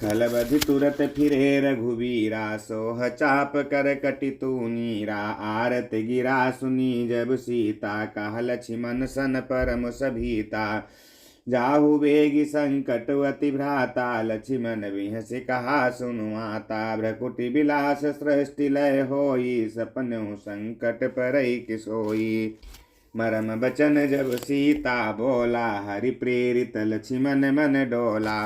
खलबधि तुरत फिरे रघुवीरा, सोह चाप कर कटि तू नीरा। आरत गिरा सुनी जब सीता, कहा लक्ष्मण सन परम सभीता। जाहु बेगी संकट अति भ्राता, लक्ष्मण बिहसि कहा सुनु माता। भ्रकुटि विलास सृष्टि लय होई, सपनहु संकट परई किसोई। मरम बचन जब सीता बोला, हरि प्रेरित लक्ष्मण मन डोला।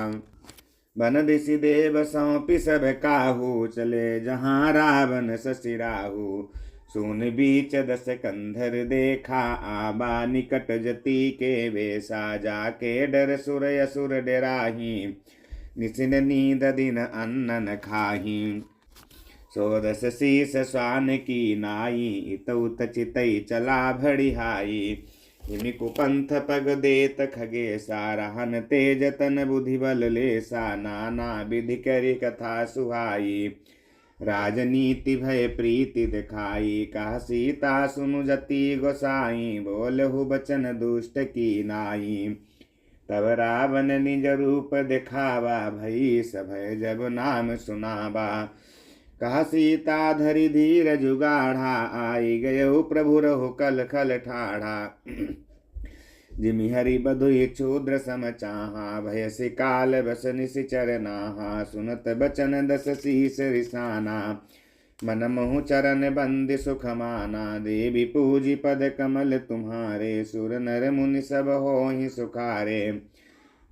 बन दिसि देव सौंपि सब काहू, चले जहाँ रावण शशि राहु। सुन बीच दस कंधर देखा, आबा निकट जति के वेसा। जाके डर सुर असुर डराही, निसिन नींद दिन अन्न न खाही। सोदस शीस स्वान की नाई, इतउ तचितई चला भड़िहाई। हिमि कुपंथ पग देत खगेसा, रहन तेज तन बुद्धि बल लेसा। नाना विधि करि कथा सुहाई, राजनीति भय प्रीति दिखाई। कहा सीता सुनु जति गोसाई, बोलहु बचन दुष्ट की नाई। तब रावण निज रूप दिखावा, भई सभय जब नाम सुनावा। कहा सीता धरि धीर जुगाढ़ा, आई गयहु प्रभु रहु कल खल ठाढ़ा। जिमि हरि बधुई क्षुद्र सम चाहा, भयसि काल बस निशिचर नाहा। सुनत बचन दस शीस रिसाना, मन मोहु चरण बंदी सुख माना। देवी पूजी पद कमल तुम्हारे, सुर नर मुनि सब होहि सुखारे।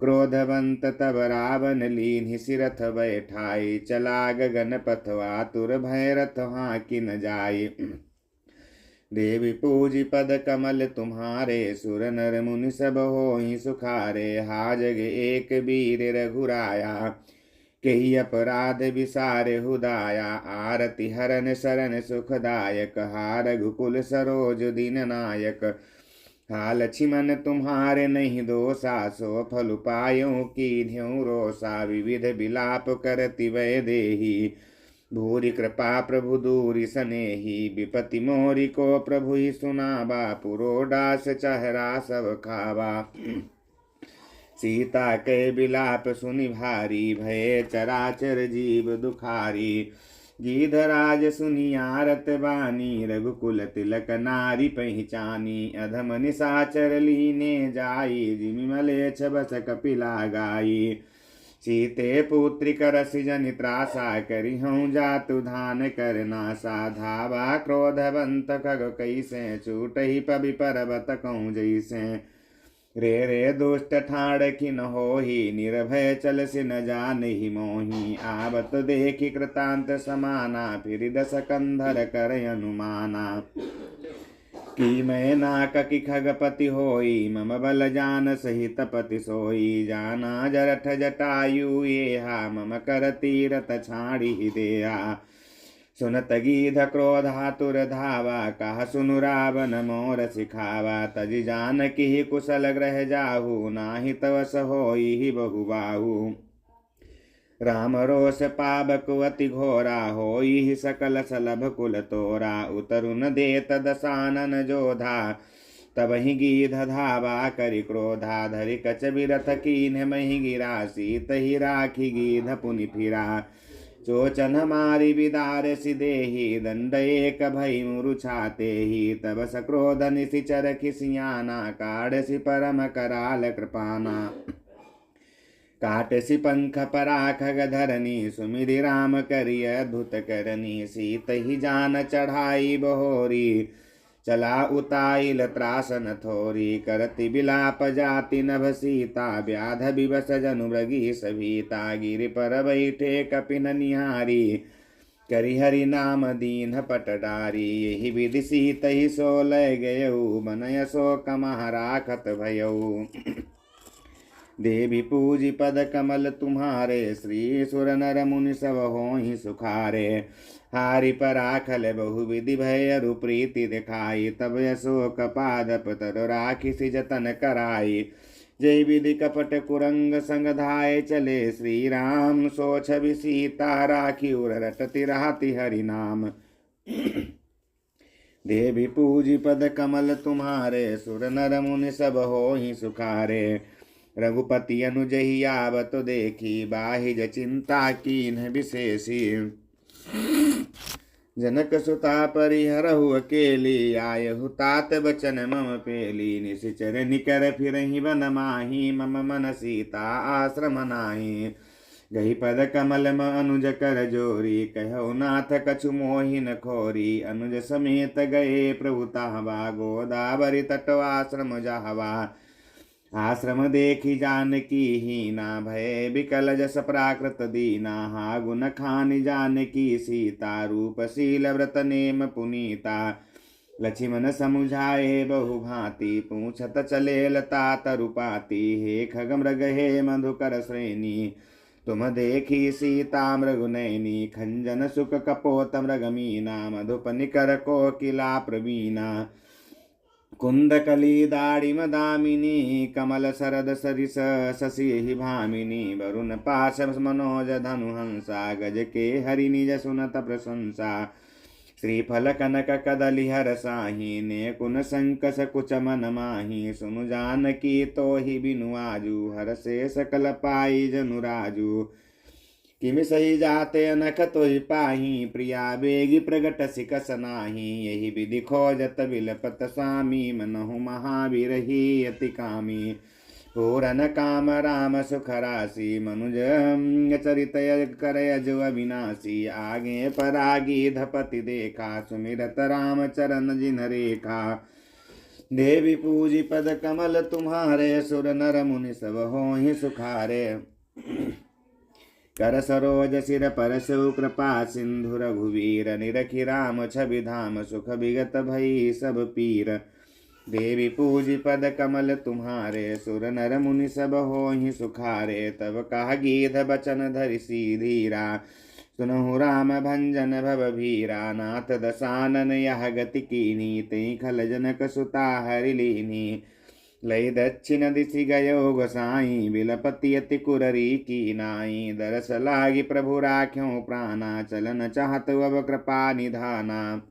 क्रोधवंत तब रावण लीन्हि सिरथ बैठाई, चला गगन पथवा तुर भय रथ हाँकि न जाई। देवी पूजी पद कमल तुम्हारे, सुर नर मुनि सब होहि सुखारे। हाजग एक वीर रघुराया, कही अपराध विसारे हुदाया। आरति हरन शरण सुखदायक, हा रघुकुल सरोज दीन नायक। हा लक्ष्मण तुम्हारे नहीं दोषा, सो फल पायों की ध्यौ रोषा। विविध विलाप करति वै देही, भूरि कृपा प्रभु दूरि सनेही। विपति मोरि को प्रभु ही सुनावा, पुरोडास चहरा सब खावा। सीता के विलाप सुनि भारी, भय चराचर जीव दुखारी। गीधराज सुनि आरत बानी, रघुकुल तिलक नारी पहिचानी। अधम निशाचर लीने जाई, जिमि मलेच्छ बस कपिला गाई। सीते पुत्री करसि जनि त्रासा, करिहउँ जातु धान कर नासा। धावा क्रोधवंत खग कैसे, छूटहि पबि पर्वत कहूँ जैसे। रे रे दुष्ट ठाड़ खिन होहि, निर्भय चल सि न जानहि मोहि। आवत देखि कृतांत समाना, फिर दस कंधर कर अनुमाना। कि मैं नाकि खगपति होई, मम बल जान सहित पति सोई। जाना जरठ जटायु येहा, मम कर तीरथ छाड़ी देहा। सुनत गीध क्रोधातुर धावा, कहा सुनु रावण मोर सिखावा। तजि जानकी कुशल ग्रह जाहु, नाही तव होई बहु बाहु। राम रोष पावक अति घोरा, होई सकल सलभ कुल तोरा। उतरुन देत दसानन जोधा, तब ही गीध धावा करि क्रोधा। धरि कच बिरथ कीन्ह महि गिरा, सीत ही राखी गीध पुनि फिरा। चोचन मारि बिदार सिदेहि, दंड एक भई मुरुछाते ही। तब सक्रोध निशिचर खिसियाना, काढ़सि परम कराल कृपाना। काटसि पंख पराख गधरनी, सुमिरि राम करि अद्भुत करनी। सीत ही जान चढ़ाई बहोरी, चला उताइल त्रासन थोरी। करति बिलाप जाति नभ सीता, व्याध विवश जनु मृगी सभीता। गिरि पर बैठे कपिन निहारी, करि हरि नाम दीन पट डारी। यही विधि सीत ही सो लय गयऊ, मनय शोक मह राखत भयऊ। देवी पूजी पद कमल तुम्हारे, श्री सुर नर मुनि सब होहि सुखारे। हारि पराखल बहु विधि भय प्रीति दिखाई, तब अशोक पादप तर राखिसि जतन कराई। जय विधि कपट कुरंग संग धाय चले, श्री राम सो छवि सीता राखी उर रटति रहति हरि नाम। देवी पूजी पद कमल तुम्हारे, सुर नर मुनि सब होहि सुखारे। रघुपति अनुजहि आवत देखी, बाहिज चिंता कीन्ह विशेषी। जनक सुता परिहरहु अकेली, आयहु तात बचन मम पेली। निशिचर निकर फिरहि वन माही, मम मन सीता आश्रम नाही। गही पद कमल म अनुज कर जोरी, कहु नाथ कछु मोहि न खोरी। अनुज समेत गए प्रभु ताहवा, गोदावरी तटवाश्रम जाहवा। आश्रम देखी जानकी हीना, भय बिकल जस प्राकृत दीना। हा गुण खानि जानकी सीता, रूपशील व्रत नेम पुनीता। लक्ष्मण समुझाए बहु भांति, पूछत चले लता तरुपाती। हे खगमृग हे मधुकर श्रेणी, तुम देखी सीता मृगुनयनी। खंजन सुख कपोत मृगमीना, मधुप निकर कोकिला प्रवीणा। कुंद कली दाड़िम दामिनी, कमल सरद सरिस शशि भामिनी। वरुण पाश मनोज धनु हंसा, गज के हरि निज सुनत प्रशंसा। श्रीफल कनक कदलिहर साही, ने कुन संकस कुच मन माही। सुनु जानकी तोहि बिनु आजू, हर से सकल पाई जनु राजू। किमि सही जाते अनख तोहि पाही, प्रिया बेगी प्रगट सिकस नाही। यही विधि खोजत विलपत स्वामी, मनहु महावीर ही अति कामी। पूरन काम राम सुख राशि, मनुज चरित कर अजु अविनाशी। आगे परागी धपति देखा, सुमिरत राम चरण जिन रेखा। देवी पूजी पद कमल तुम्हारे, सुर नर मुनि सब होहि सुखारे। कर सरोज सिर परशु कृपा सिंधु, रघुवीर निरखि राम छवि धाम। सुख विगत भई सब पीर, देवी पूजी पद कमल तुम्हारे। सुर नर मुनि सब होहि सुखारे, तब कहा गीध बचन धरि सीधीरा। सुनहु राम भंजन भव भीरा, नाथ दसानन यह गति कीनी। तई खल जनक सुता हरि लीनी, लय दक्षिण दिशि गयो गोसाई। बिलपति अति कुररी की नाई, दरस लागी प्रभु राख्यों प्राणा। चलन चाहत अब कृपा निधाना,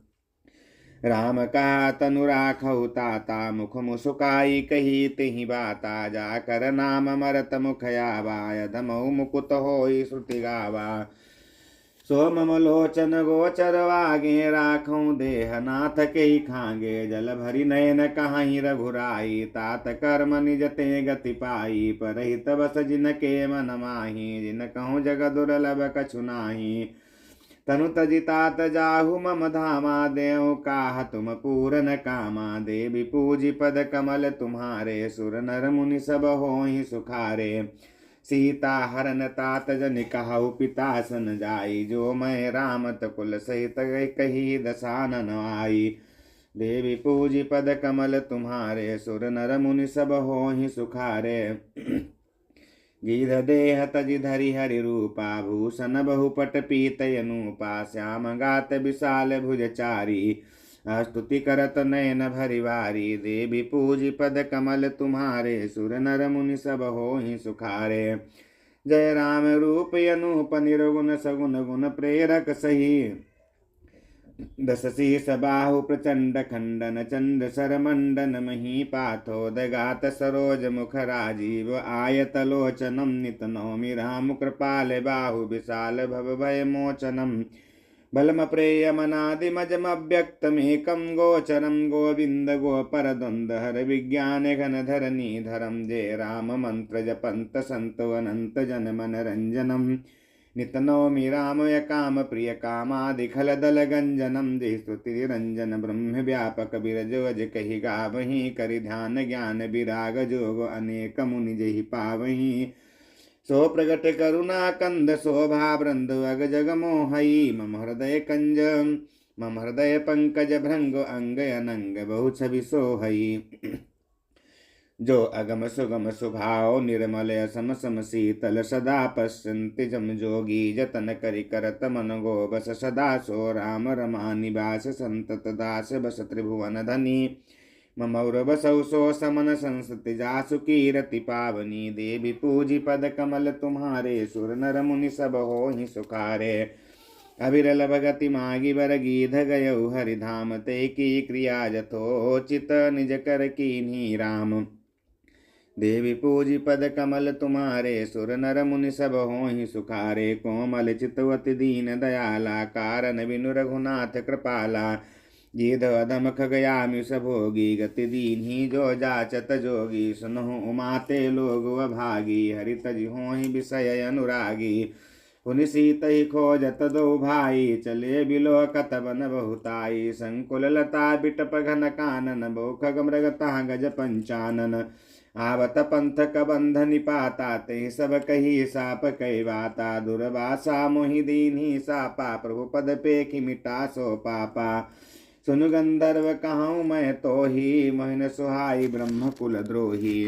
राम का तनु राखौ ताता। मुख मुसुकाई कही तिहि बाता, जाकर नाम मरत मुख आवा। यधमौ मुकुत होई श्रुति गावा, सो मम लोचन गोचर वागे। राखों देह नाथ के खांगे, जल भरी नयन कहाई रघुराई। तात कर्म निज ते गति पाई, परहित बस जिनके मन माही। जिन कहूँ जग दुर्लभ कछु नाही, तनु तजितात जाहु मम धामा। देव काह तुम पूरन कामा, देवी पूजी पद कमल तुम्हारे। सुर नर मुनि सब होहि सुखारे, सीता हरन तात जन कहु पिता सन जाई। जो मैं रामत कुल सहित कही दसानन आई। देवी पूजी पद कमल तुम्हारे, सुर नर मुनि सब होहि सुखारे। गीध देह तजि धरि हरि रूपा, भूषण बहुपट पीत अनूपा। श्याम गात विशाल भुज चारी, स्तुति करत नयन भरि वारी। देवी पूजी पद कमल तुम्हारे, सुर नर मुनि सब होहि सुखारे। जय राम रूप अनूप निर्गुण सगुण गुण प्रेरक सही। दस शीस बाहु प्रचंड खंडन, चंड सर मंडन मही। पाथोद गात सरोज मुख राजीव, आयत लोचनम नित नौमि। राम कृपाल बाहु विशाल, भव भय मोचनम। बलम प्रेयमनादिमजमव्यक्तमेकं गोचरं। गोविंद गोपर द्वंद हर विज्ञान घन धरनी धरम। जय राम मंत्र जपंत संत अनंत जन मन रंजनम। नित नौमि राम काम प्रिय कामादि खल दल गंजनम। जय स्तुति रंजन ब्रह्म व्यापक बिरज अज कहि गावहीं। करि ध्यान ज्ञान विराग जोग अनेक मुनि जहि पावहीं। सो प्रगट करुणा कंद शोभा बृंद अग जग मोहई। मम हृदय कंज मम हृदय पंकज भृंग अंग अनंग बहु छवि सोहई। जो अगम सुगम सुभाव निर्मल असम सम शीतल। सदा पश्यन्ति जम जोगी जतन करि करत मन गो बस। सदा सो राम रमा निवास संतत दास बस त्रिभुवन धनी। ममौर बसौ सो समन संसति जासु कीरति पावनी। देवी पूजी पद कमल तुम्हारे, सुर नर मुनि सब होहि सुखारे। अविरल भगति मागी बर गीध गयौ हरिधाम। ते की क्रिया जथोचित निज कर कीन्ही राम। देवी पूजी पद कमल तुम्हारे सुर नर मुनि सब होहि सुखारे। कोमल चितवती दीन दयाला कारण बिनु रघुनाथ कृपाला। गीध अधम खगयामि सभोगी गति दीन्ही जो जाचत जोगी। सुनहु उमाते लोग अभागी हरि तज होहि विषय अनुरागी। पुनि सीतहि खोजत दो भाई चले बिलोकत बन बहुताई। संकुल लता बिटप घन कानन बौखग मृगता गज पंचानन। आवत पंथ कबंध निपाता ते सब कही साप कहवाता। दुर्वासा मोहि दीन्ही सापा प्रभु पद पेखि मिटा सो पापा। सुनु गंधर्व कहूँ मैं तो ही मोहिन सुहाई ब्रह्म कुल द्रोही।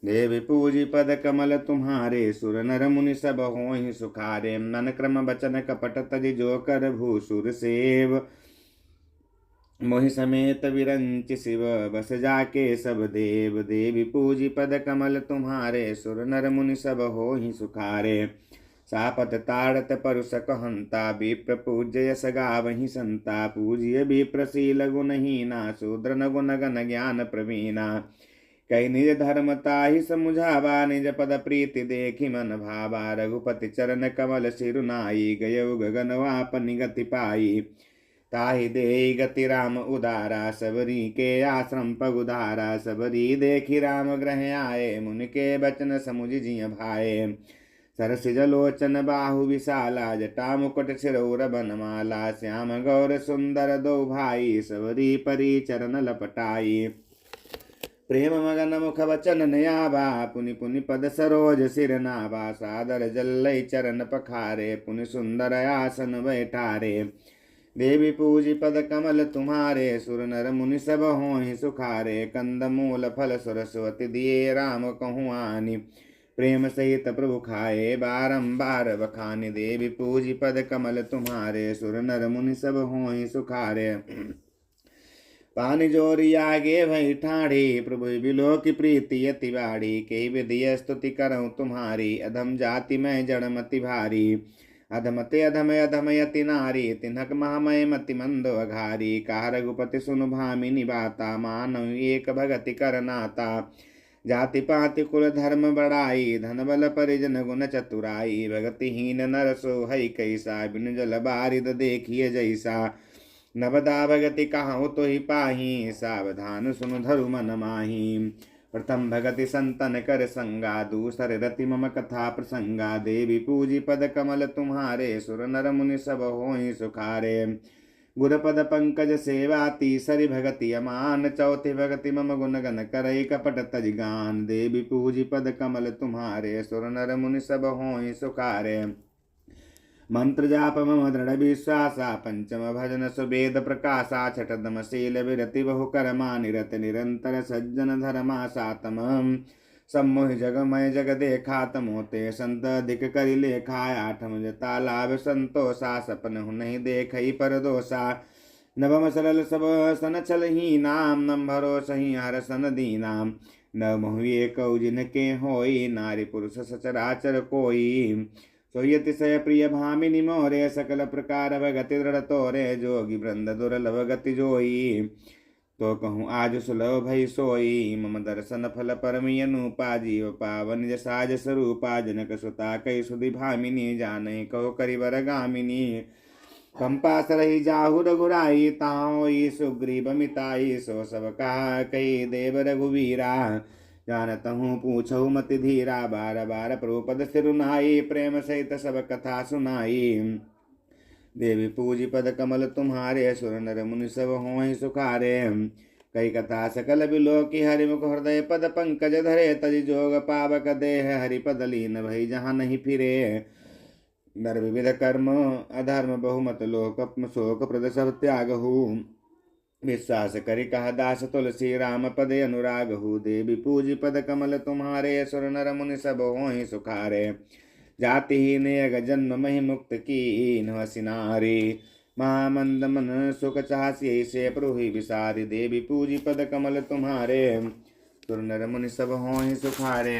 देवी पूजी पद कमल तुम्हारे सुर नर मुनि सब होहि सुखारे। मन क्रम बचन कपट तज जो कर भूसुर सेव। मोहि समेत विरंच शिव बस जाके सब देव। देवी पूजी पद कमल तुम्हारे सुर नर मुनि सब होहि सुखारे। सापत ताड़त परुष कहंता विप्र पूज्य यस गावहि संता। पूज्य विप्रशील गुणहीना शूद्र न गुण गण ज्ञान प्रवीणा। कई निज धर्मता ही समुझावा निज पद प्रीति देखि मन भावा। रघुपति चरण कमल सिरुनाई गयउ गगन वाप निगति पाई। ताहि देहि गति राम उदारा सबरी के आश्रम पगुधारा। सबरी देखि राम ग्रह आए मुनि के बचन समुझ जिय भाए। सरसिज लोचन बाहु विशाला जटा मुकुट सिरौर बनमाला। श्याम गौर सुंदर दो भाई सबरी परी चरण लपटाई। प्रेम मगन मुख वचन नयाबा पुनि पुनि पद सरोज सिर नाभा। सादर जल्लई चरण पखारे पुनि सुंदर आसन बैठारे। देवी पूजी पद कमल तुम्हारे सुर नर मुनि सब होहि सुखारे। कंद मूल फल सरस्वती दिए राम कहूँ आनि। प्रेम सहित प्रभु खाए बारंबार बखानि। देवी पूजी पद कमल तुम्हारे सुर नर मुनि सब होहि सुखारे। पानि जोरी आगे भई ठाढ़ी प्रभु बिलो की प्रीति अति बाढ़ी। के विधिय स्तुति करऊँ तुम्हारी अधम जाति में जड़मति भारी। अधमते अधम अधम यति नारी तिन्हक महामय मति मंदो अघारी। कहा रघुपति सुनु भामिनी बाता मानव एक भगति कर नाता। जाति पाति कुल धर्म बढ़ाई धन बल परिजन गुण चतुराई। भगतिहीन नर सो हई कैसा बिनु जल बारिद देखिए जैसा। नवदा भगति कहाऊँ तो ही पाही सावधान सुन धरु मन माही। प्रथम भगति संतन कर संगा दूसर रति मम कथा प्रसंगा। देवी पूजी पद कमल तुम्हारे सुर नर मुनि सब होहि सुखारे। गुरपद पंकज सेवा तीसरी भगति अमान। चौथी भगति मम गुण गण करई कपट तज गान। देवी पूजी पद कमल तुम्हारे सुर नर मुनि सब होहि सुखारे। मंत्र जाप मम दृढ़ विश्वासा पंचम भजन सुवेद प्रकाशा। छठदम शील विरति बहु कर्मा निरत निरंतर सज्जन धर्मा सातम। सम्मोहि जगमय जग देखा तमोते संत अधिक करि लेखा। आठम जता लाभ संतोषा सपन हु नहीं देखई पर दोषा। नवम सरल सब सन छल ही नाम नम भरोस ही हर सन दीनाम। न मोहिए कौ जिनके होई नारी पुरुष सचराचर कोई। सोयतिशय प्रिय भामिनी मोरे सकल प्रकार भगति दृढ़ तोरे। जोगी वृंद दुर्लभ गति जोई तो कहूँ आज सुलभ भई सोई। मम दर्शन फल परमि अनुपा जीव पावन जसाज स्वरूपा। जनक सुता कई सुधि भामिनी जाने कहो करिवर गामिनी। कंपास रही जाहु रघुराई ताई सुग्रीव मिताई। सो सब कहा कई देव रघुवीरा जानत हूँ पूछऊ मति धीरा। बार बार प्रभुपद सिरुनाई प्रेम सहित सब कथा सुनाई। देवी पूजी पद कमल तुम्हारे सुर नर मुनि सब होहि सुखारे। कई कथा सकल बिलो की हरिमुख हृदय पद पंकज धरे। तज जोग पावक देह हरि पद लीन भई जहाँ नहीं फिरे। नर विविध कर्म अधर्म बहुमत लोक शोक प्रद सब त्यागहु। विश्वास करि कहा दास तुलसी राम पद अनुरागहु। देवी पूजी पद कमल तुम्हारे सुर नर मुनि सब होहि सुखारे। जातिहीन अग जन्म महि मुक्त कीन हसि नारी। महामंद मन सुख चाहसी से प्रोहि विसारी। देवी पूजी पद कमल तुम्हारे सुर नर मुनि सब होहि सुखारे।